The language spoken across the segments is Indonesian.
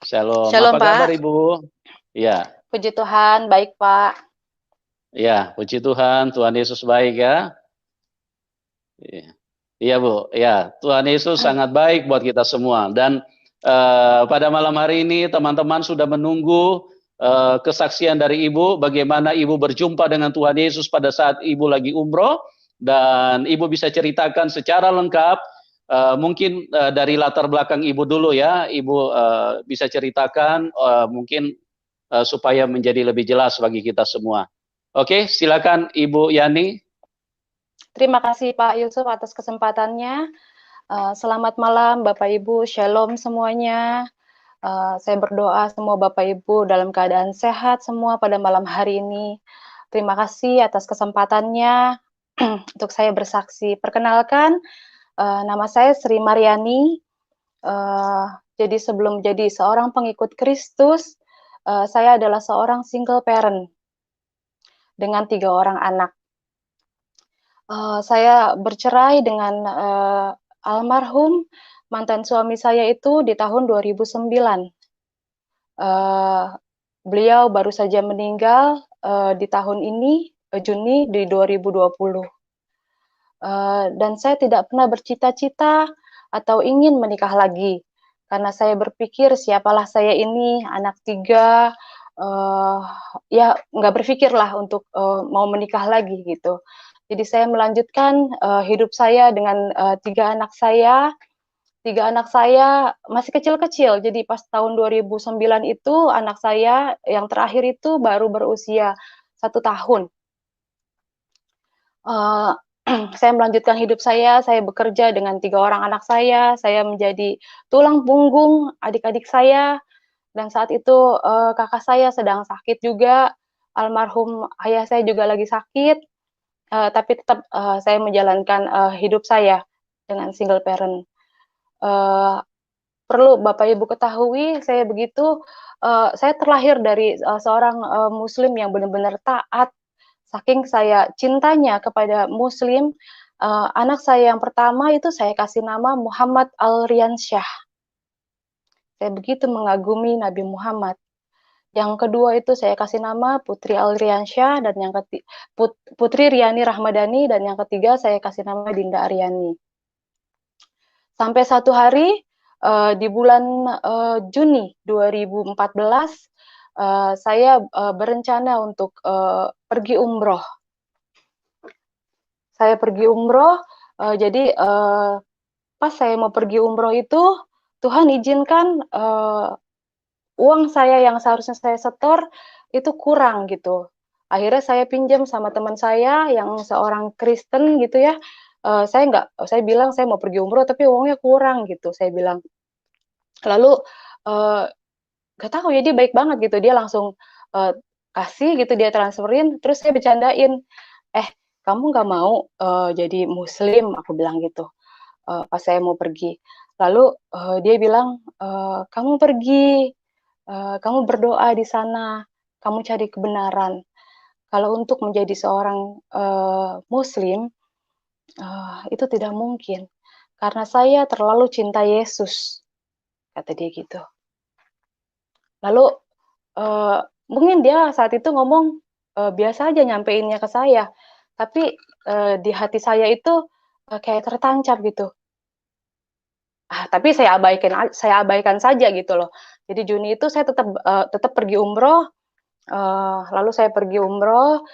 Shalom, Shalom apa kabar Pak, Ibu? Ya, puji Tuhan, baik Pak. ya, puji Tuhan, Tuhan Yesus baik ya. Iya, iya, Bu, ya, Tuhan Yesus sangat baik buat kita semua. Dan pada malam hari ini teman-teman sudah menunggu kesaksian dari Ibu, bagaimana Ibu berjumpa dengan Tuhan Yesus pada saat Ibu lagi umroh, dan Ibu bisa ceritakan secara lengkap. Mungkin dari latar belakang Ibu dulu ya, Ibu bisa ceritakan mungkin supaya menjadi lebih jelas bagi kita semua. Oke, silakan Ibu Yani. Terima kasih Pak Yusuf atas kesempatannya. Selamat malam Bapak Ibu, Shalom semuanya. Saya berdoa semua Bapak Ibu dalam keadaan sehat semua pada malam hari ini. Terima kasih atas kesempatannya untuk saya bersaksi. Perkenalkan, nama saya Sri Mariani. Jadi sebelum jadi seorang pengikut Kristus, saya adalah seorang single parent dengan 3 orang anak. Saya bercerai dengan almarhum mantan suami saya itu di tahun 2009. Beliau baru saja meninggal di tahun ini, Juni di 2020. Dan saya tidak pernah bercita-cita atau ingin menikah lagi, karena saya berpikir siapalah saya ini, anak 3, ya nggak berpikirlah untuk mau menikah lagi gitu. Jadi saya melanjutkan hidup saya dengan 3 anak saya. 3 anak saya masih kecil-kecil, jadi pas tahun 2009 itu anak saya yang terakhir itu baru berusia 1 tahun. Saya melanjutkan hidup saya bekerja dengan 3 orang anak saya menjadi tulang punggung adik-adik saya, dan saat itu kakak saya sedang sakit juga, almarhum ayah saya juga lagi sakit, tapi tetap saya menjalankan hidup saya dengan single parent. Perlu Bapak Ibu ketahui, saya terlahir dari seorang muslim yang benar-benar taat. Saking saya cintanya kepada muslim, anak saya yang pertama itu saya kasih nama Muhammad Alriansyah. Saya begitu mengagumi Nabi Muhammad. Yang kedua itu saya kasih nama Putri Alriansyah, dan yang Putri Riani Rahmadani, dan yang ketiga saya kasih nama Dinda Aryani. Sampai satu hari di bulan Juni 2014 saya berencana untuk pergi umroh. Saya pergi umroh, jadi pas saya mau pergi umroh itu Tuhan izinkan uang saya yang seharusnya saya setor itu kurang gitu. Akhirnya saya pinjam sama teman saya yang seorang Kristen gitu ya. Saya bilang saya mau pergi umroh tapi uangnya kurang gitu. Saya bilang. Lalu gak tahu ya dia baik banget gitu. Dia langsung kasih gitu, dia transferin. Terus saya bercandain, kamu nggak mau jadi Muslim? Aku bilang gitu. Pas saya mau pergi. Lalu dia bilang, kamu pergi, kamu berdoa di sana, kamu cari kebenaran. Kalau untuk menjadi seorang Muslim, itu tidak mungkin. Karena saya terlalu cinta Yesus, kata dia gitu. Lalu mungkin dia saat itu ngomong biasa aja nyampeinnya ke saya, tapi di hati saya itu kayak tertancap gitu. Tapi saya abaikan saja gitu loh. Jadi Juni itu saya tetap pergi umroh, lalu saya pergi umroh,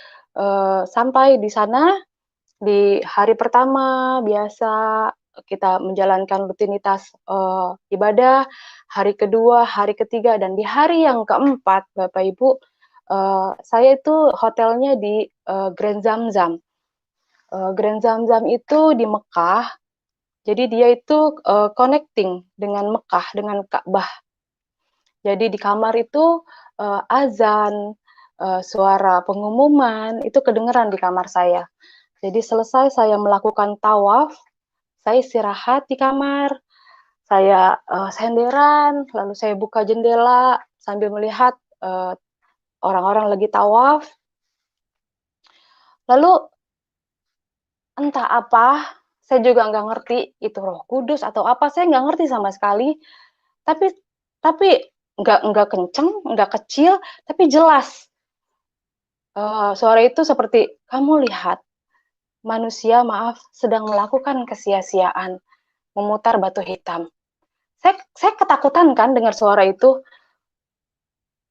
sampai di sana di hari pertama biasa kita menjalankan rutinitas ibadah, hari kedua, hari ketiga, dan di hari yang keempat, Bapak Ibu, saya itu hotelnya di Grand Zamzam. Grand Zamzam itu di Mekah, jadi dia itu connecting dengan Mekah, dengan Ka'bah. Jadi di kamar itu azan, suara pengumuman, itu kedengeran di kamar saya. Jadi selesai saya melakukan tawaf, saya istirahat di kamar, saya senderan, lalu saya buka jendela sambil melihat orang-orang lagi tawaf. Lalu entah apa, saya juga nggak ngerti itu Roh Kudus atau apa, saya nggak ngerti sama sekali. Tapi nggak kenceng, nggak kecil, tapi jelas. Suara itu seperti, kamu lihat, manusia maaf sedang melakukan kesia-siaan, memutar batu hitam. Saya ketakutan kan dengar suara itu.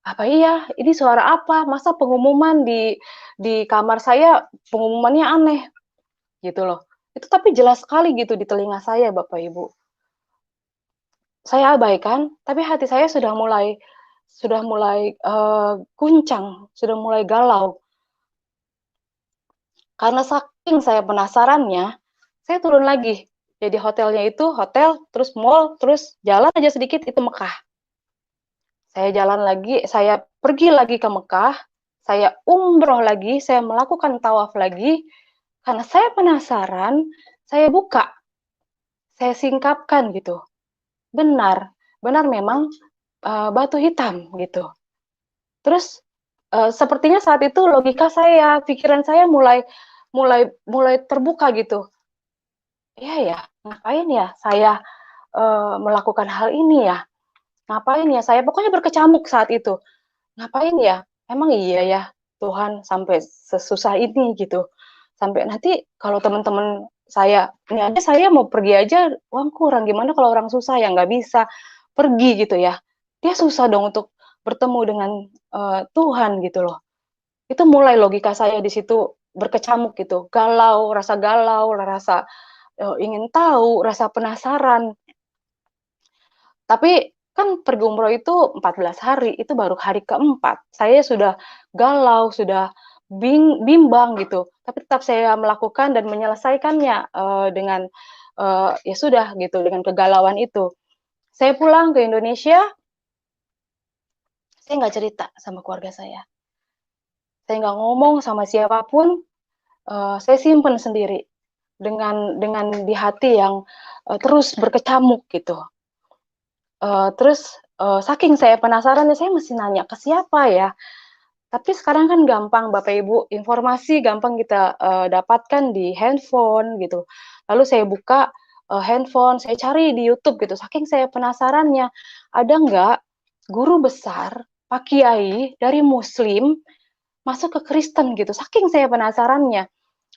Apa iya? Ini suara apa? Masa pengumuman di kamar saya pengumumannya aneh gitu loh. Itu tapi jelas sekali gitu di telinga saya, Bapak Ibu. Saya abaikan, tapi hati saya sudah mulai guncang, sudah mulai galau. Karena saking saya penasarannya, saya turun lagi. Jadi hotelnya itu hotel, terus mall, terus jalan aja sedikit itu Mekah. Saya jalan lagi, saya pergi lagi ke Mekah, saya umroh lagi, saya melakukan tawaf lagi, karena saya penasaran, saya buka, saya singkapkan gitu. Benar, benar memang batu hitam gitu. Terus sepertinya saat itu logika saya, pikiran saya mulai mulai mulai terbuka gitu. Iya ya, ngapain ya saya melakukan hal ini ya? Ngapain ya saya? Pokoknya berkecamuk saat itu. Ngapain ya? Emang iya ya Tuhan sampai sesusah ini gitu. Sampai nanti kalau teman-teman saya, ini aja saya mau pergi aja uang kurang. Gimana kalau orang susah yang nggak bisa pergi gitu ya? Dia susah dong untuk bertemu dengan Tuhan gitu loh. Itu mulai logika saya di situ berkecamuk gitu, galau, rasa ingin tahu, rasa penasaran. Tapi kan pergi umroh itu 14 hari, itu baru hari keempat. Saya sudah galau, sudah bimbang gitu. Tapi tetap saya melakukan dan menyelesaikannya dengan ya sudah gitu, dengan kegalauan itu. Saya pulang ke Indonesia, saya nggak cerita sama keluarga saya. Saya nggak ngomong sama siapapun, saya simpen sendiri dengan di hati yang terus berkecamuk gitu. Terus saking saya penasaran, saya mesti nanya ke siapa ya. Tapi sekarang kan gampang Bapak Ibu, informasi gampang kita dapatkan di handphone gitu. Lalu saya buka handphone, saya cari di YouTube gitu. Saking saya penasarannya, ada nggak guru besar, Pak Kiai dari Muslim masuk ke Kristen gitu. Saking saya penasarannya.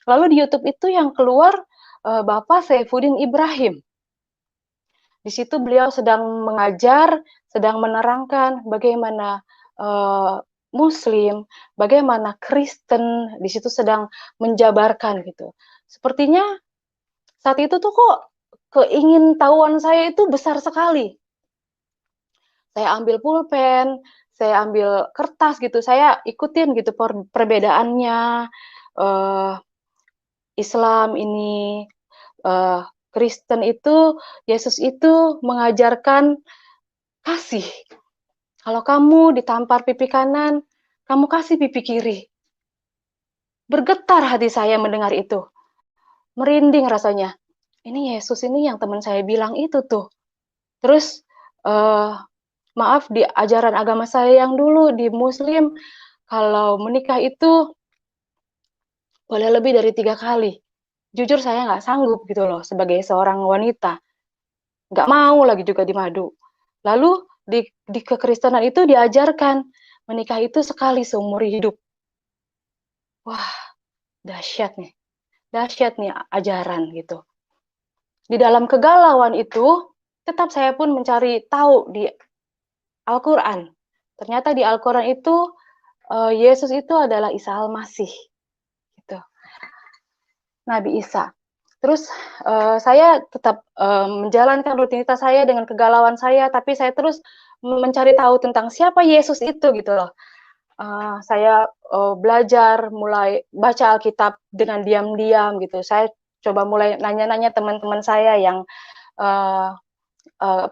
Lalu di YouTube itu yang keluar Bapak Saifuddin Ibrahim. Di situ beliau sedang mengajar, sedang menerangkan bagaimana Muslim, bagaimana Kristen, di situ sedang menjabarkan gitu. Sepertinya saat itu tuh kok keingintahuan saya itu besar sekali. Saya ambil pulpen, saya ambil kertas gitu, saya ikutin gitu perbedaannya. Islam ini, Kristen itu, Yesus itu mengajarkan kasih. Kalau kamu ditampar pipi kanan, kamu kasih pipi kiri. Bergetar hati saya mendengar itu. Merinding rasanya. Ini Yesus ini yang teman saya bilang itu tuh. Terus, maaf di ajaran agama saya yang dulu di Muslim, kalau menikah itu boleh lebih dari 3 kali. Jujur saya nggak sanggup gitu loh sebagai seorang wanita. Nggak mau lagi juga di madu. Lalu di kekristenan itu diajarkan menikah itu sekali seumur hidup. Wah, dahsyat nih ajaran gitu. Di dalam kegalauan itu, tetap saya pun mencari tahu di Al-Quran. Ternyata di Al-Quran itu Yesus itu adalah Isa Al-Masih, gitu. Nabi Isa. Terus saya tetap menjalankan rutinitas saya dengan kegalauan saya, tapi saya terus mencari tahu tentang siapa Yesus itu gitu loh. Saya belajar mulai baca Alkitab dengan diam-diam gitu. Saya coba mulai nanya-nanya teman-teman saya yang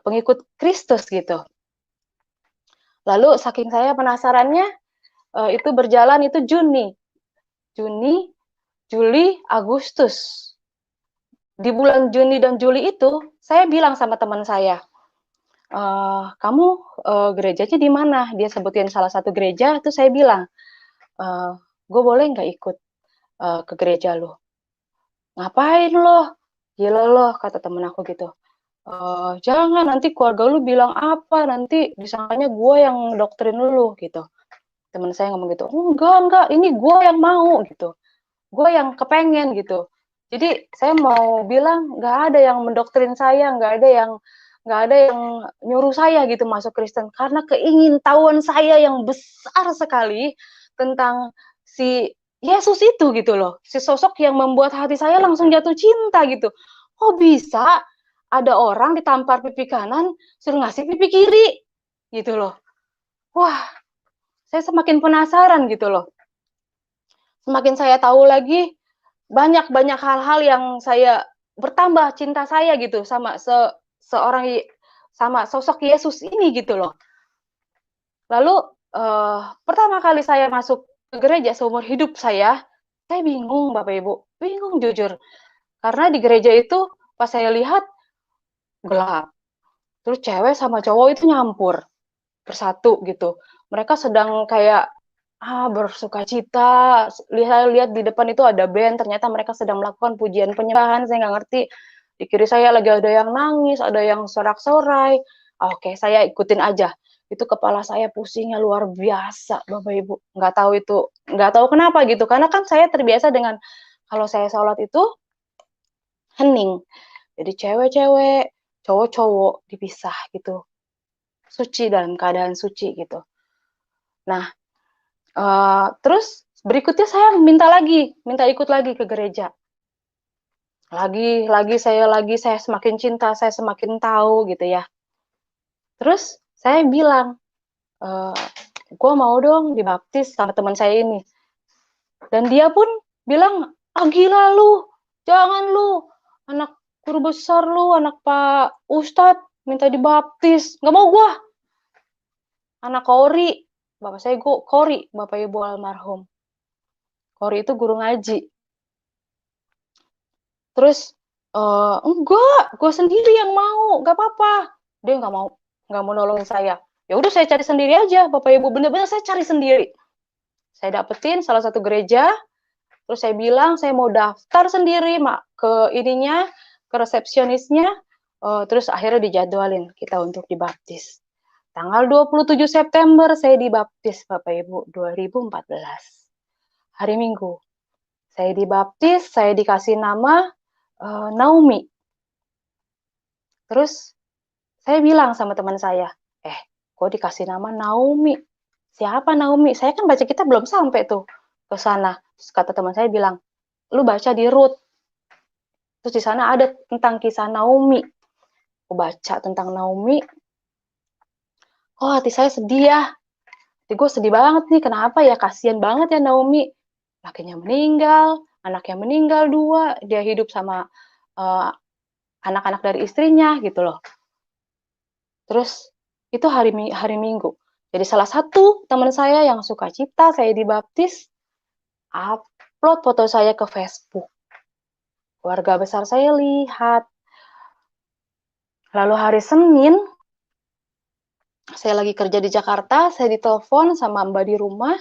pengikut Kristus gitu. Lalu saking saya penasarannya, itu berjalan itu Juni, Juli, Agustus. Di bulan Juni dan Juli itu, saya bilang sama teman saya, kamu gerejanya di mana? Dia sebutin salah satu gereja, itu saya bilang, gue boleh nggak ikut ke gereja lo? Ngapain lo? Gila lo, kata temen aku gitu. Jangan nanti keluarga lu bilang apa, nanti disangkanya gue yang doktrin lu gitu. Teman saya ngomong gitu, enggak, ini gue yang mau gitu, gue yang kepengen gitu. Jadi saya mau bilang nggak ada yang mendoktrin saya, nggak ada yang nyuruh saya gitu masuk Kristen, karena keingintahuan saya yang besar sekali tentang si Yesus itu gitu loh, si sosok yang membuat hati saya langsung jatuh cinta gitu. Kok bisa ada orang ditampar pipi kanan suruh ngasih pipi kiri gitu loh. Wah, saya semakin penasaran gitu loh. Semakin saya tahu lagi, banyak hal-hal yang saya bertambah cinta saya gitu sama seorang, sama sosok Yesus ini gitu loh. Lalu pertama kali saya masuk ke gereja seumur hidup saya bingung Bapak Ibu, bingung jujur. Karena di gereja itu pas saya lihat gelap. Terus cewek sama cowok itu nyampur bersatu gitu. Mereka sedang kayak bersuka cita. Lihat di depan itu ada band, ternyata mereka sedang melakukan pujian penyembahan, saya nggak ngerti. Di kiri saya lagi ada yang nangis, ada yang sorak-sorai. Oke, saya ikutin aja. Itu kepala saya pusingnya luar biasa, Bapak Ibu. Nggak tahu kenapa gitu. Karena kan saya terbiasa dengan kalau saya sholat itu hening. Jadi cewek-cewek, cowok-cowok dipisah gitu. Suci, dalam keadaan suci gitu. Nah, terus berikutnya saya minta ikut lagi ke gereja. Lagi saya semakin cinta, saya semakin tahu gitu ya. Terus saya bilang, gue mau dong dibaptis sama teman saya ini. Dan dia pun bilang, gila lu, jangan lu, anak guru besar lu, anak Pak Ustadz, minta dibaptis. Nggak mau gue, anak Kori. Bapak saya Kori, Bapak Ibu almarhum. Kori itu guru ngaji. Terus enggak, gue sendiri yang mau, nggak apa-apa. Dia nggak mau nolongin saya. Ya udah saya cari sendiri aja, Bapak Ibu, bener-bener saya cari sendiri. Saya dapetin salah satu gereja, terus saya bilang saya mau daftar sendiri ke ininya, ke resepsionisnya, terus akhirnya dijadwalin kita untuk dibaptis. Tanggal 27 September saya dibaptis, Bapak Ibu, 2014. Hari Minggu. Saya dibaptis, saya dikasih nama Naomi. Terus saya bilang sama teman saya, kok dikasih nama Naomi? Siapa Naomi? Saya kan baca kitab belum sampai tuh ke sana. Terus kata teman saya bilang, lu baca di Rut. Terus di sana ada tentang kisah Naomi. Aku baca tentang Naomi. Oh, hati saya sedih ya. Hati gue sedih banget nih. Kenapa ya? Kasian banget ya Naomi. Lakinya meninggal, anaknya meninggal 2. Dia hidup sama anak-anak dari istrinya gitu loh. Terus itu hari Minggu. Jadi salah satu teman saya yang suka cita saya dibaptis, upload foto saya ke Facebook. Keluarga besar saya lihat. Lalu hari Senin, saya lagi kerja di Jakarta, saya ditelepon sama mbak di rumah,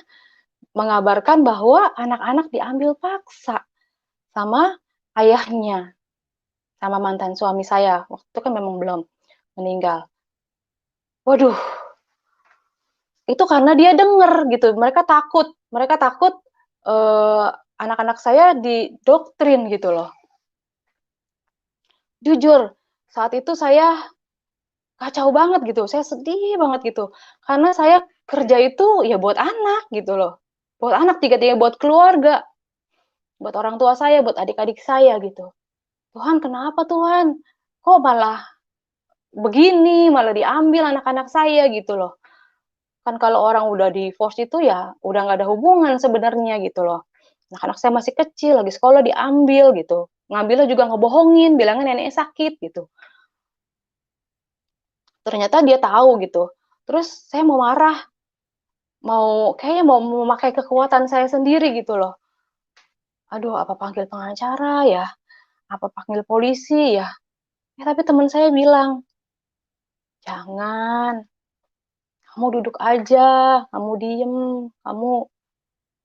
mengabarkan bahwa anak-anak diambil paksa sama ayahnya, sama mantan suami saya. Waktu itu kan memang belum meninggal. Waduh, itu karena dia denger gitu, mereka takut anak-anak saya didoktrin gitu loh. Jujur, saat itu saya kacau banget gitu, saya sedih banget gitu, karena saya kerja itu ya buat anak gitu loh, buat anak, tiga-tiga buat keluarga, buat orang tua saya, buat adik-adik saya gitu. Tuhan, kenapa Tuhan? Kok malah begini, malah diambil anak-anak saya gitu loh. Kan kalau orang udah divorce itu ya udah nggak ada hubungan sebenarnya gitu loh. Anak-anak saya masih kecil, lagi sekolah diambil gitu. Ngambilnya juga ngebohongin, bilangnya neneknya sakit gitu. Ternyata dia tahu gitu. Terus saya mau marah, kayaknya mau memakai kekuatan saya sendiri gitu loh. Aduh, apa panggil pengacara ya? Apa panggil polisi ya? Tapi teman saya bilang, jangan, kamu duduk aja, kamu diem, kamu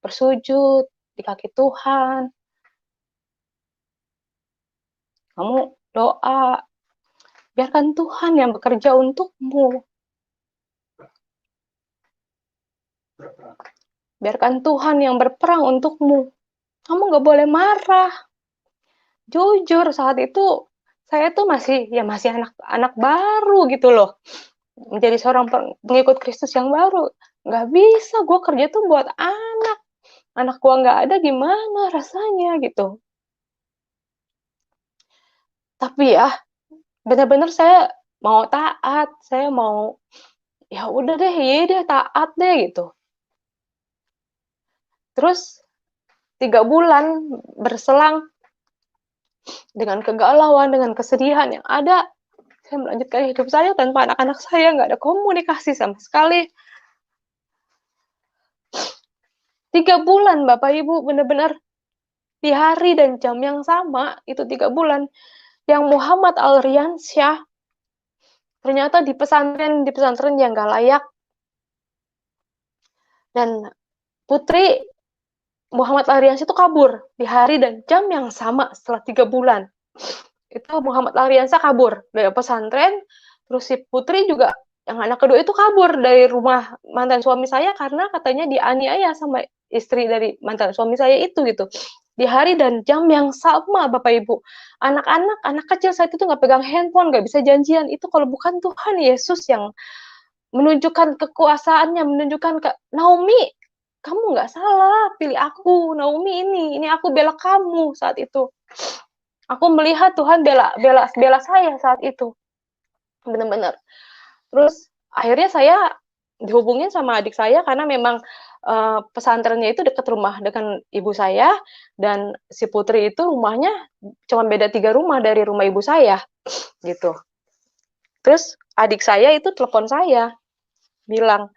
bersujud di kaki Tuhan, kamu doa. Biarkan Tuhan yang bekerja untukmu. Biarkan Tuhan yang berperang untukmu. Kamu nggak boleh marah. Jujur, saat itu saya tuh masih anak baru gitu loh. Menjadi seorang pengikut Kristus yang baru. Nggak bisa, gue kerja tuh buat anak. Anak gue nggak ada, gimana rasanya gitu. Tapi ya, benar-benar saya mau taat. Saya mau, ya udah deh, iya deh, taat deh gitu. Terus 3 bulan berselang dengan kegalauan, dengan kesedihan yang ada, saya melanjutkan hidup saya tanpa anak-anak saya, nggak ada komunikasi sama sekali. 3 bulan Bapak Ibu, benar-benar di hari dan jam yang sama, itu 3 bulan, yang Muhammad Al-Riansyah, ternyata di pesantren yang nggak layak, dan Putri Muhammad Al-Riansyah itu kabur di hari dan jam yang sama setelah 3 bulan. Itu Muhammad Al-Riansyah kabur dari pesantren, terus si Putri juga, yang anak kedua itu kabur dari rumah mantan suami saya karena katanya dianiaya sama istri dari mantan suami saya itu gitu. Di hari dan jam yang sama Bapak Ibu. Anak-anak, anak kecil saat itu nggak pegang handphone, nggak bisa janjian. Itu kalau bukan Tuhan Yesus yang menunjukkan kekuasaannya, menunjukkan ke Naomi, kamu nggak salah, pilih aku, Naomi ini aku bela kamu saat itu. Aku melihat Tuhan bela saya saat itu, benar-benar. Terus akhirnya saya dihubungin sama adik saya karena memang pesantrennya itu dekat rumah dengan ibu saya, dan si Putri itu rumahnya cuma beda 3 rumah dari rumah ibu saya, gitu. Terus adik saya itu telepon saya, bilang,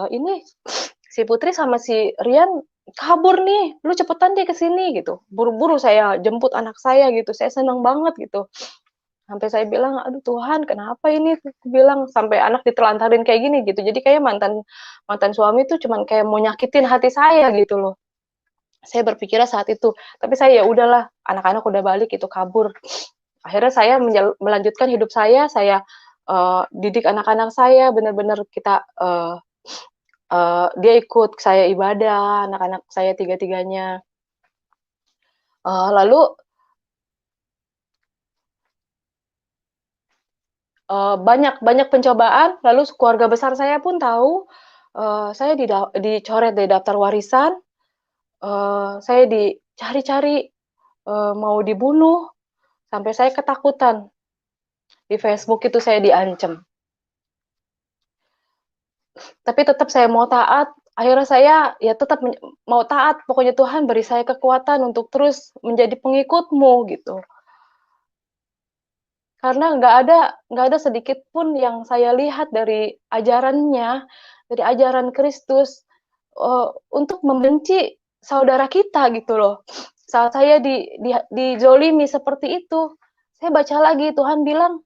ini si Putri sama si Rian kabur nih, lu cepetan deh ke sini gitu. Buru-buru saya jemput anak saya gitu, saya senang banget gitu. Sampai saya bilang, aduh Tuhan, kenapa ini? Aku bilang, sampai anak ditelantarin kayak gini gitu. Jadi kayak mantan suami itu cuman kayak mau nyakitin hati saya gitu loh. Saya berpikirnya saat itu, tapi saya ya udahlah, anak-anak udah balik itu kabur. Akhirnya saya melanjutkan hidup saya didik anak-anak saya, benar-benar kita dia ikut saya ibadah, anak-anak saya tiga-tiganya. Lalu banyak pencobaan, lalu keluarga besar saya pun tahu, saya dicoret dari daftar warisan, saya dicari-cari, mau dibunuh, sampai saya ketakutan. Di Facebook itu saya diancam. Tapi tetap saya mau taat, akhirnya saya ya tetap mau taat, pokoknya Tuhan beri saya kekuatan untuk terus menjadi pengikut-Mu gitu. Karena nggak ada sedikit pun yang saya lihat dari ajarannya, dari ajaran Kristus, untuk membenci saudara kita gitu loh. Saat saya dizolimi seperti itu, saya baca lagi Tuhan bilang,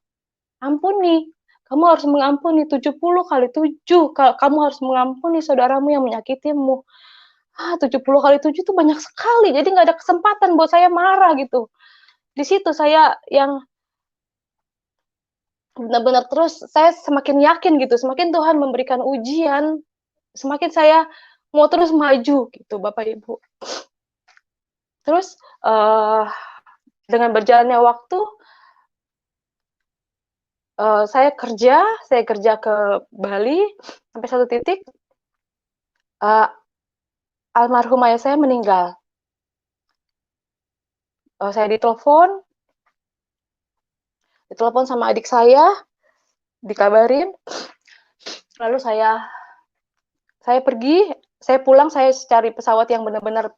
ampuni, kamu harus mengampuni 70 kali 7, kamu harus mengampuni saudaramu yang menyakitimu. 70 kali 7 itu banyak sekali, jadi nggak ada kesempatan buat saya marah gitu. Di situ saya yang benar-benar terus saya semakin yakin gitu, semakin Tuhan memberikan ujian, semakin saya mau terus maju gitu Bapak Ibu. Terus dengan berjalannya waktu, saya kerja ke Bali sampai satu titik almarhum ayah saya meninggal. Saya ditelepon sama adik saya, dikabarin, lalu saya pergi, saya pulang, saya cari pesawat yang benar-benar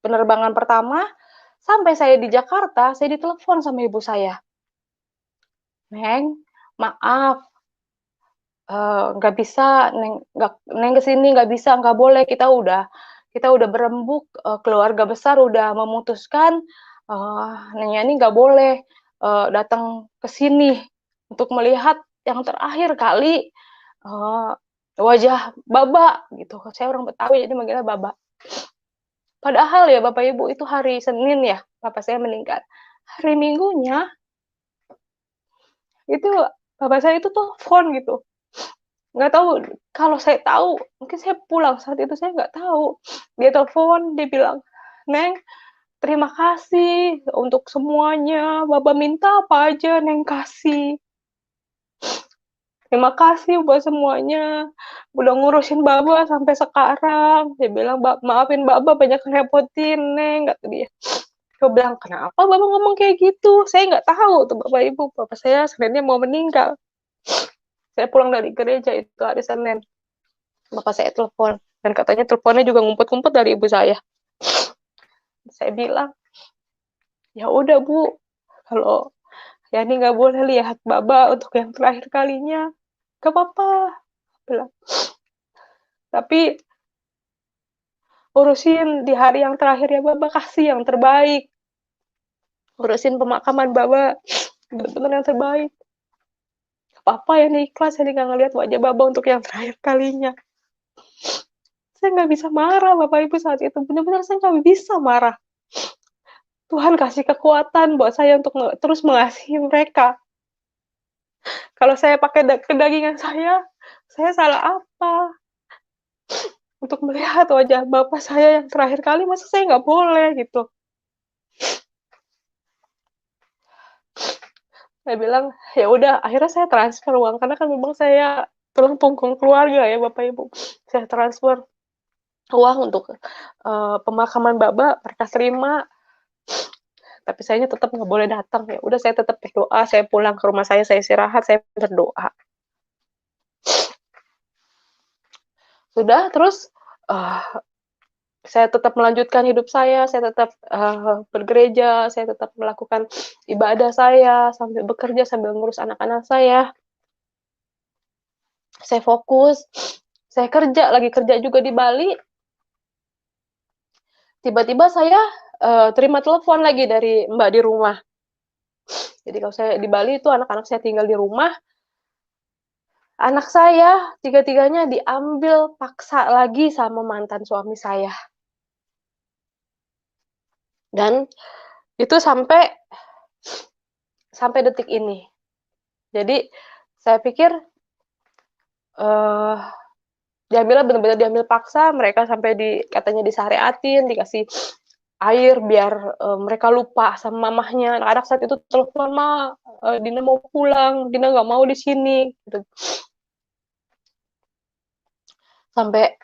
penerbangan pertama. Sampai saya di Jakarta, saya ditelepon sama ibu saya. Neng, maaf, nggak bisa, Neng kesini nggak bisa, nggak boleh, kita udah berembuk, keluarga besar udah memutuskan, Neng Yani nggak boleh datang ke sini untuk melihat yang terakhir kali wajah Baba gitu. Saya orang Betawi jadi manggilnya Baba. Padahal ya Bapak Ibu itu hari Senin ya, Bapak saya meninggal. Hari Minggunya itu bapak saya itu telepon gitu. Nggak tahu, kalau saya tahu, mungkin saya pulang saat itu, saya nggak tahu. Dia telepon, dia bilang, "Neng, terima kasih untuk semuanya, Baba minta apa aja Neng kasih. Terima kasih buat semuanya, udah ngurusin Baba sampai sekarang." Dia bilang, "Maafin Baba banyak ngerepotin Neng," kata dia. Saya bilang, "Kenapa Baba ngomong kayak gitu? Saya nggak tahu tuh Bapak Ibu, Bapak saya Seninnya mau meninggal." Saya pulang dari gereja itu hari Senin. Bapak saya telepon, dan katanya teleponnya juga ngumpet-ngumpet dari ibu saya. Saya bilang, "Ya udah Bu, kalau Yani nggak boleh lihat Baba untuk yang terakhir kalinya, gak apa-apa." Bilang, "Tapi urusin di hari yang terakhir ya Baba, kasih yang terbaik. Urusin pemakaman Baba, benar-benar yang terbaik. Gak apa-apa ya nih, ikhlas Yani nggak ngeliat wajah Baba untuk yang terakhir kalinya." Saya nggak bisa marah Bapak Ibu saat itu, benar-benar saya nggak bisa marah. Tuhan kasih kekuatan buat saya untuk terus mengasihi mereka. Kalau saya pakai kedagingan saya salah apa? Untuk melihat wajah bapak saya yang terakhir kali, masa saya nggak boleh gitu. Saya bilang, ya udah, akhirnya saya transfer uang, karena kan memang saya tulang punggung keluarga ya Bapak Ibu. Saya transfer uang untuk pemakaman Baba, mereka terima, tapi sayanya tetap nggak boleh datang. Ya udah, saya tetap berdoa, saya pulang ke rumah saya istirahat, saya berdoa. Sudah, terus saya tetap melanjutkan hidup saya tetap bergereja, saya tetap melakukan ibadah saya, sambil bekerja, sambil ngurus anak-anak saya. Saya fokus, saya lagi kerja juga di Bali. Tiba-tiba saya terima telepon lagi dari Mbak di rumah. Jadi kalau saya di Bali itu anak-anak saya tinggal di rumah. Anak saya tiga-tiganya diambil paksa lagi sama mantan suami saya. Dan itu sampai detik ini. Jadi saya pikir diambilnya benar-benar diambil paksa, mereka sampai katanya disyariatin, dikasih air biar mereka lupa sama mamahnya. Anak-anak saat itu telepon, "Ma, Dina mau pulang, Dina nggak mau di sini." Gitu. Sampai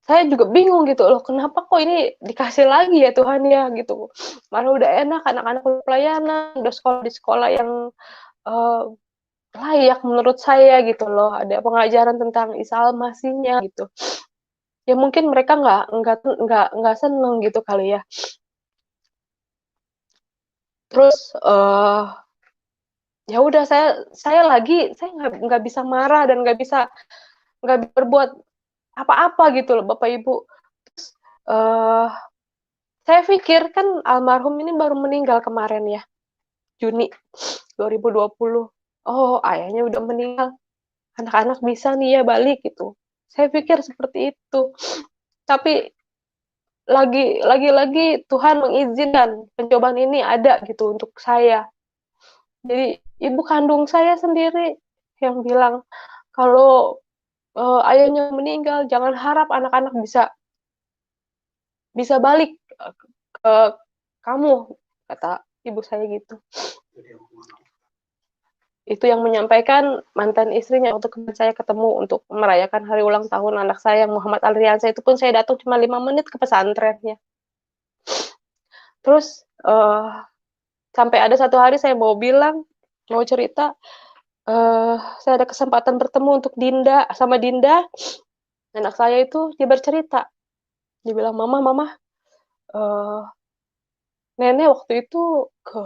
saya juga bingung gitu loh, kenapa kok ini dikasih lagi ya Tuhan ya gitu. Malah udah enak, anak-anak pelayanan, udah sekolah di sekolah yang layak menurut saya gitu loh. Ada pengajaran tentang Isa Al-Masihnya gitu. Ya mungkin mereka nggak seneng gitu kali ya. Terus ya udah, saya nggak bisa marah dan nggak berbuat apa-apa gitu loh Bapak Ibu. Terus saya pikir kan almarhum ini baru meninggal kemarin ya, Juni 2020. Oh, ayahnya udah meninggal, anak-anak bisa nih ya balik gitu. Saya pikir seperti itu. Tapi lagi-lagi Tuhan mengizinkan pencobaan ini ada gitu untuk saya. Jadi ibu kandung saya sendiri yang bilang, kalau ayahnya meninggal, jangan harap anak-anak bisa balik ke kamu, kata ibu saya gitu. Itu yang menyampaikan mantan istrinya untuk saya ketemu untuk merayakan hari ulang tahun anak saya, Muhammad Alriansa. Itu pun saya datang cuma 5 menit ke pesantrennya. Terus sampai ada satu hari saya mau cerita, saya ada kesempatan bertemu untuk sama Dinda, anak saya itu. Dia bercerita, dia bilang, mama, nenek waktu itu ke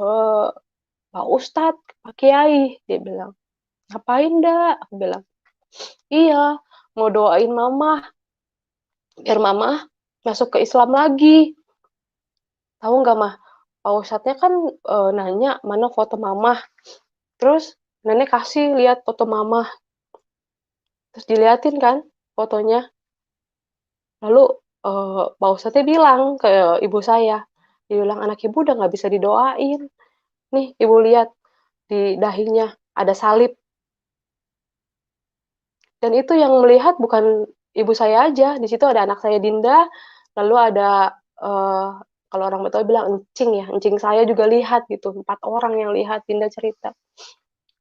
Pak Ustadz, Pak Kiai. Dia bilang, ngapain dah? Aku bilang, iya, mau doain mama biar mama masuk ke Islam lagi. Tahu nggak mah, Pak Ustadznya kan nanya mana foto mama. Terus nenek kasih lihat foto mama. Terus diliatin kan fotonya. Lalu Pak Ustadznya bilang ke ibu saya, dia bilang, anak ibu udah nggak bisa didoain. nih Ibu lihat di dahinya ada salib. Dan itu yang melihat bukan ibu saya aja, di situ ada anak saya Dinda, lalu ada, kalau orang Betawi bilang encing ya, encing saya juga lihat gitu, 4 orang yang lihat, Dinda cerita.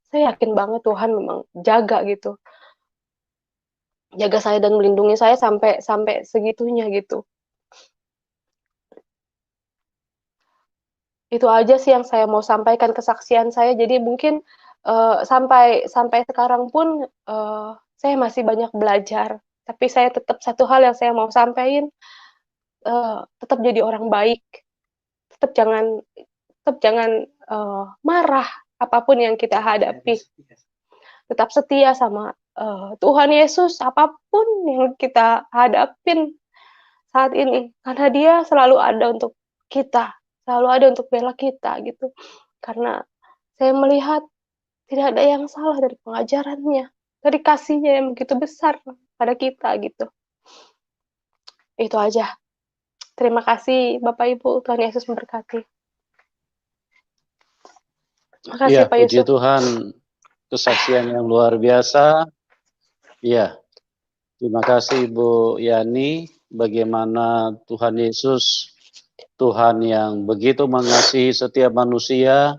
Saya yakin banget Tuhan memang jaga gitu, jaga saya dan melindungi saya sampai sampai segitunya gitu. Itu aja sih yang saya mau sampaikan kesaksian saya, jadi mungkin, sampai sampai sekarang pun, saya masih banyak belajar, tapi saya tetap satu hal yang saya mau sampaikan, tetap jadi orang baik, tetap jangan tetap jangan, marah apapun yang kita hadapi, tetap setia sama, Tuhan Yesus apapun yang kita hadapin saat ini, karena Dia selalu ada untuk kita, selalu ada untuk bela kita gitu. Karena saya melihat tidak ada yang salah dari pengajarannya, dari kasih-Nya yang begitu besar pada kita gitu. Itu aja. Terima kasih Bapak Ibu, Tuhan Yesus memberkati. Iya, Makasih Pak puji Yusuf. Tuhan, kesaksian yang luar biasa. Iya, terima kasih Ibu Yani, bagaimana Tuhan Yesus, Tuhan yang begitu mengasihi setiap manusia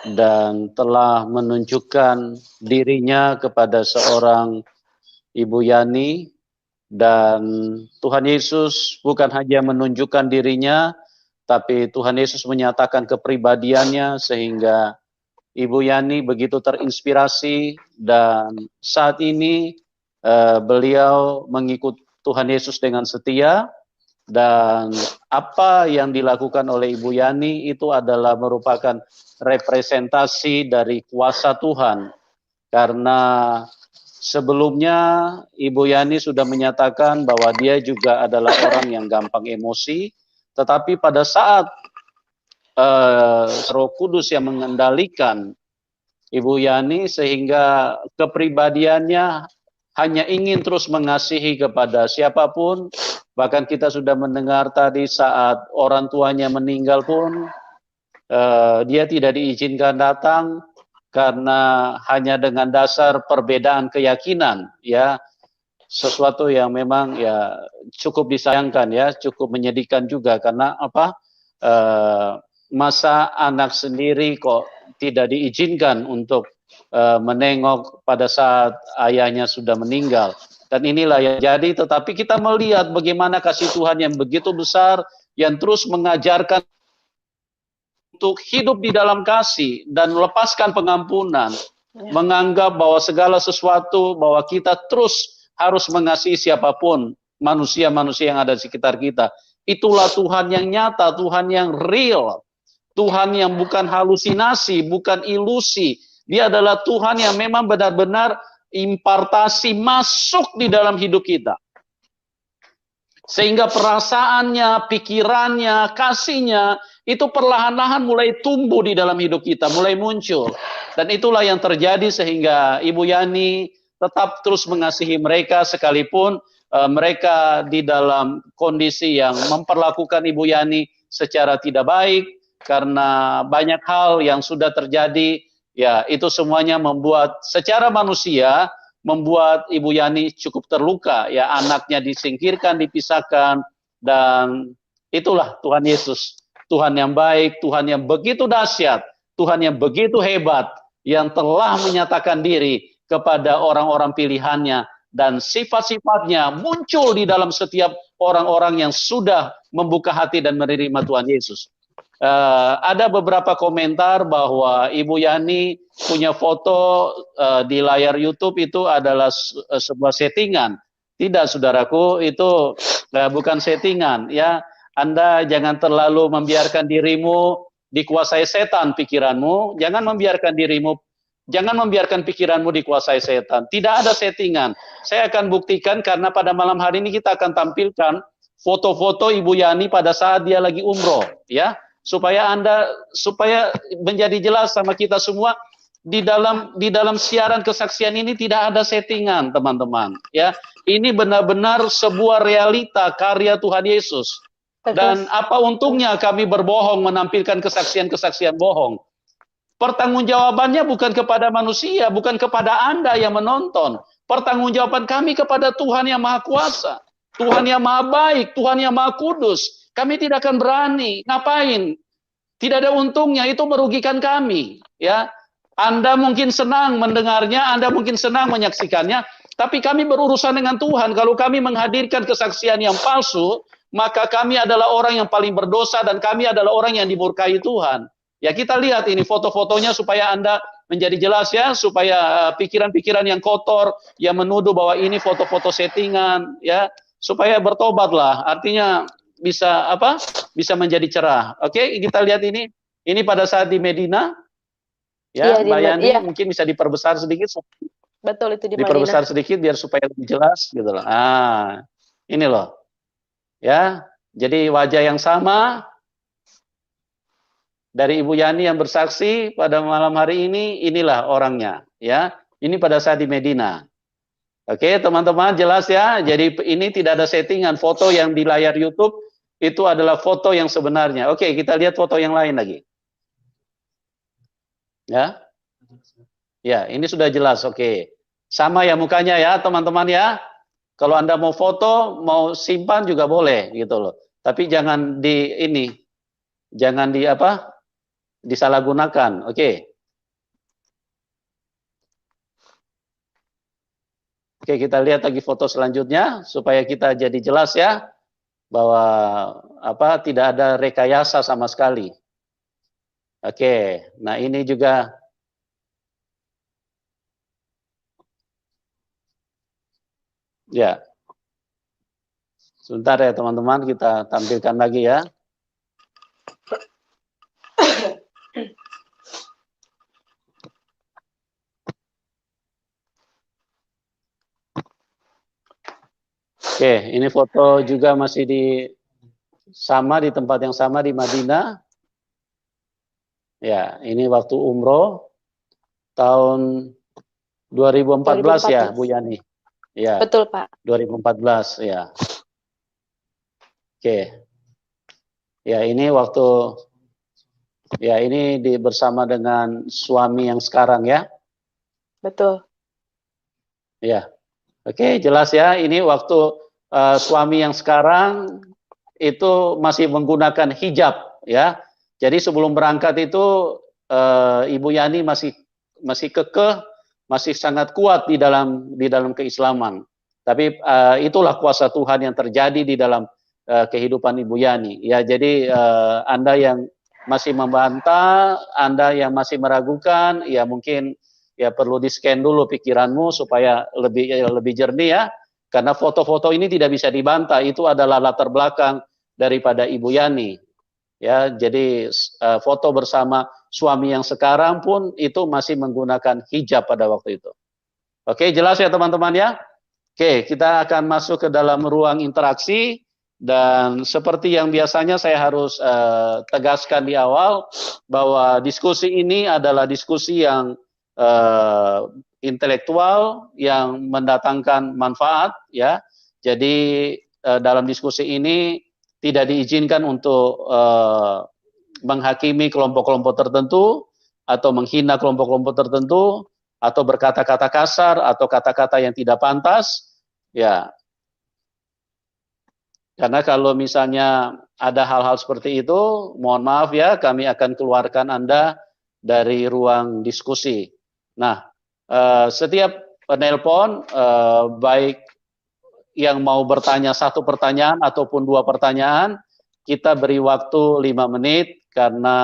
dan telah menunjukkan dirinya kepada seorang Ibu Yani, dan Tuhan Yesus bukan hanya menunjukkan dirinya, tapi Tuhan Yesus menyatakan kepribadiannya sehingga Ibu Yani begitu terinspirasi, dan saat ini beliau mengikut Tuhan Yesus dengan setia, dan apa yang dilakukan oleh Ibu Yani itu adalah merupakan representasi dari kuasa Tuhan, karena sebelumnya Ibu Yani sudah menyatakan bahwa dia juga adalah orang yang gampang emosi, tetapi pada saat Roh Kudus yang mengendalikan Ibu Yani sehingga kepribadiannya hanya ingin terus mengasihi kepada siapapun. Bahkan kita sudah mendengar tadi saat orang tuanya meninggal pun dia tidak diizinkan datang karena hanya dengan dasar perbedaan keyakinan, ya, sesuatu yang memang ya cukup disayangkan, ya, cukup menyedihkan juga, karena apa, masa anak sendiri kok tidak diizinkan untuk menengok pada saat ayahnya sudah meninggal. Dan inilah yang jadi, tetapi kita melihat bagaimana kasih Tuhan yang begitu besar, yang terus mengajarkan untuk hidup di dalam kasih dan melepaskan pengampunan, menganggap bahwa segala sesuatu, bahwa kita terus harus mengasihi siapapun, manusia-manusia yang ada di sekitar kita. Itulah Tuhan yang nyata, Tuhan yang real, Tuhan yang bukan halusinasi, bukan ilusi. Dia adalah Tuhan yang memang benar-benar impartasi masuk di dalam hidup kita. Sehingga perasaannya, pikirannya, kasihnya, itu perlahan-lahan mulai tumbuh di dalam hidup kita, mulai muncul. Dan itulah yang terjadi sehingga Ibu Yani tetap terus mengasihi mereka sekalipun mereka di dalam kondisi yang memperlakukan Ibu Yani secara tidak baik, karena banyak hal yang sudah terjadi, ya itu semuanya membuat secara manusia, membuat Ibu Yani cukup terluka, ya, anaknya disingkirkan, dipisahkan, dan itulah Tuhan Yesus, Tuhan yang baik, Tuhan yang begitu dahsyat, Tuhan yang begitu hebat, yang telah menyatakan diri kepada orang-orang pilihannya, dan sifat-sifatnya muncul di dalam setiap orang-orang yang sudah membuka hati dan menerima Tuhan Yesus. Ada beberapa komentar bahwa Ibu Yani punya foto di layar YouTube itu adalah sebuah settingan. Tidak, saudaraku, itu bukan settingan, ya. Anda jangan terlalu membiarkan dirimu dikuasai setan pikiranmu, jangan membiarkan pikiranmu dikuasai setan. Tidak ada settingan. Saya akan buktikan, karena pada malam hari ini kita akan tampilkan foto-foto Ibu Yani pada saat dia lagi umroh, ya, supaya menjadi jelas sama kita semua, di dalam siaran kesaksian ini tidak ada settingan, teman-teman, ya. Ini benar-benar sebuah realita karya Tuhan Yesus. Dan apa untungnya kami berbohong, menampilkan kesaksian-kesaksian bohong? Pertanggungjawabannya bukan kepada manusia, bukan kepada Anda yang menonton. Pertanggungjawaban kami kepada Tuhan yang Maha Kuasa, Tuhan yang Maha Baik, Tuhan yang Maha Kudus. Kami tidak akan berani. Ngapain? Tidak ada untungnya, itu merugikan kami. Ya, Anda mungkin senang mendengarnya, Anda mungkin senang menyaksikannya, tapi kami berurusan dengan Tuhan. Kalau kami menghadirkan kesaksian yang palsu, maka kami adalah orang yang paling berdosa dan kami adalah orang yang dimurkai Tuhan. Ya, kita lihat ini foto-fotonya supaya Anda menjadi jelas ya, supaya pikiran-pikiran yang kotor, yang menuduh bahwa ini foto-foto settingan, ya, supaya bertobatlah. Artinya bisa apa? Bisa menjadi cerah. Oke, kita lihat ini. Ini pada saat di Medina, ya, Iya, Mbak Yani iya, mungkin bisa diperbesar sedikit, betul itu di Madinah. diperbesar sedikit biar supaya lebih jelas gitu loh. Ah, ini loh, ya. Jadi wajah yang sama dari Ibu Yani yang bersaksi pada malam hari ini, inilah orangnya, ya. Ini pada saat di Medina. Oke, teman-teman jelas ya. Jadi ini tidak ada settingan. Foto yang di layar YouTube itu adalah foto yang sebenarnya. Oke, kita lihat foto yang lain lagi. Ya. Ya, ini sudah jelas. Oke. Sama ya mukanya ya, teman-teman ya. Kalau Anda mau foto, mau simpan juga boleh gitu loh. Tapi jangan di ini, jangan di apa? Disalahgunakan. Oke. Oke, kita lihat lagi foto selanjutnya supaya kita jadi jelas ya bahwa apa tidak ada rekayasa sama sekali. Oke. Nah, ini juga ya. Sebentar ya teman-teman, kita tampilkan lagi ya. Oke, ini foto juga masih di tempat yang sama di Madinah. Ya, ini waktu umroh tahun 2014 ya, Bu Yani. Ya, Betul, Pak. 2014 ya. Oke. Ya, ini waktu ya ini bersama dengan suami yang sekarang ya. Betul. Ya. Oke, jelas ya. Ini waktu suami yang sekarang itu masih menggunakan hijab ya. Jadi sebelum berangkat itu Ibu Yani masih kekeh, masih sangat kuat di dalam keislaman. Tapi itulah kuasa Tuhan yang terjadi di dalam kehidupan Ibu Yani. Ya, jadi Anda yang masih membantah, Anda yang masih meragukan, ya mungkin ya perlu di-scan dulu pikiranmu supaya lebih jernih ya. Karena foto-foto ini tidak bisa dibantah, itu adalah latar belakang daripada Ibu Yani. Ya, jadi foto bersama suami yang sekarang pun itu masih menggunakan hijab pada waktu itu. Oke, jelas ya teman-teman ya. Oke, kita akan masuk ke dalam ruang interaksi dan seperti yang biasanya saya harus tegaskan di awal bahwa diskusi ini adalah diskusi yang intelektual yang mendatangkan manfaat ya. Jadi dalam diskusi ini tidak diizinkan untuk menghakimi kelompok-kelompok tertentu atau menghina kelompok-kelompok tertentu atau berkata-kata kasar atau kata-kata yang tidak pantas ya. Karena kalau misalnya ada hal-hal seperti itu, mohon maaf ya, kami akan keluarkan Anda dari ruang diskusi. Nah, setiap penelpon, baik yang mau bertanya satu pertanyaan ataupun dua pertanyaan, kita beri waktu 5 menit karena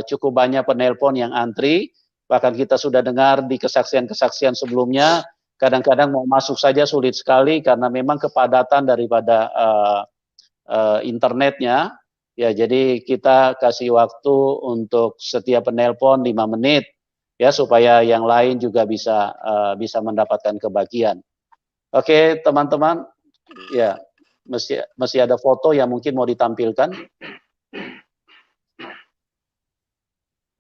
cukup banyak penelpon yang antri. Bahkan kita sudah dengar di kesaksian-kesaksian sebelumnya, kadang-kadang mau masuk saja sulit sekali karena memang kepadatan daripada internetnya. Ya, jadi kita kasih waktu untuk setiap penelpon 5 menit ya supaya yang lain juga bisa mendapatkan kebagian. Oke, teman-teman, ya masih ada foto yang mungkin mau ditampilkan.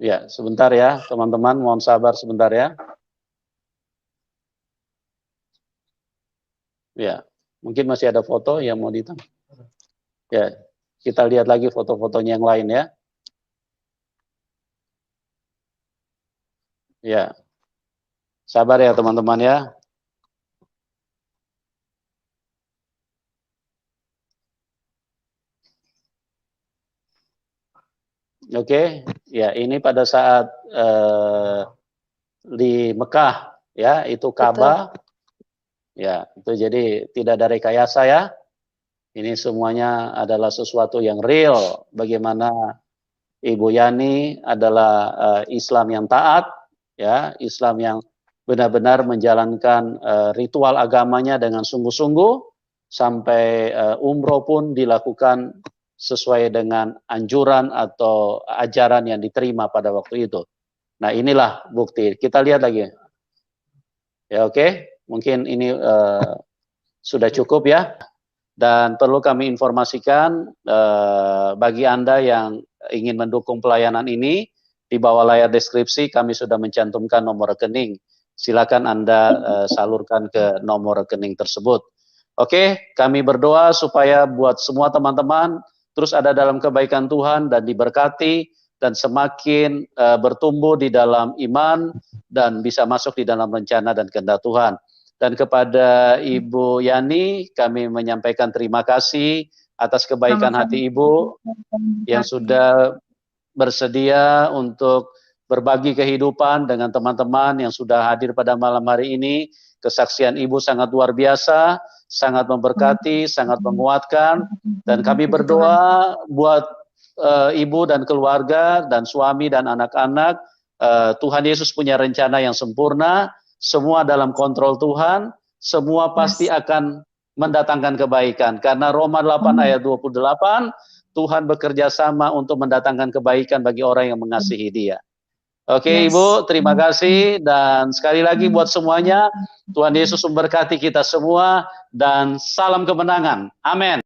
Ya, sebentar ya, teman-teman, mohon sabar sebentar ya. Ya, mungkin masih ada foto yang mau ditampilkan. Ya, kita lihat lagi foto-fotonya yang lain ya. Ya, sabar ya teman-teman ya. Oke, ya ini pada saat di Mekah ya, itu Betul. Ka'bah. Ya, itu jadi tidak ada rekayasa ya. Ini semuanya adalah sesuatu yang real. Bagaimana Ibu Yani adalah Islam yang taat, ya, Islam yang benar-benar menjalankan ritual agamanya dengan sungguh-sungguh, sampai umroh pun dilakukan sesuai dengan anjuran atau ajaran yang diterima pada waktu itu. Nah, inilah bukti. Kita lihat lagi. Ya, oke. Mungkin ini sudah cukup ya. Dan perlu kami informasikan bagi Anda yang ingin mendukung pelayanan ini, di bawah layar deskripsi kami sudah mencantumkan nomor rekening. Silakan Anda salurkan ke nomor rekening tersebut. Oke, kami berdoa supaya buat semua teman-teman terus ada dalam kebaikan Tuhan dan diberkati dan semakin bertumbuh di dalam iman dan bisa masuk di dalam rencana dan kehendak Tuhan. Dan kepada Ibu Yani kami menyampaikan terima kasih atas kebaikan hati Ibu yang sudah bersedia untuk berbagi kehidupan dengan teman-teman yang sudah hadir pada malam hari ini. Kesaksian Ibu sangat luar biasa, sangat memberkati, sangat menguatkan, dan kami berdoa buat Ibu dan keluarga dan suami dan anak-anak. Tuhan Yesus punya rencana yang sempurna, semua dalam kontrol Tuhan, semua pasti akan mendatangkan kebaikan. Karena Roma 8 ayat 28, Tuhan bekerja sama untuk mendatangkan kebaikan bagi orang yang mengasihi Dia. Oke, Ibu, terima kasih. Dan sekali lagi buat semuanya, Tuhan Yesus memberkati kita semua dan salam kemenangan. Amin.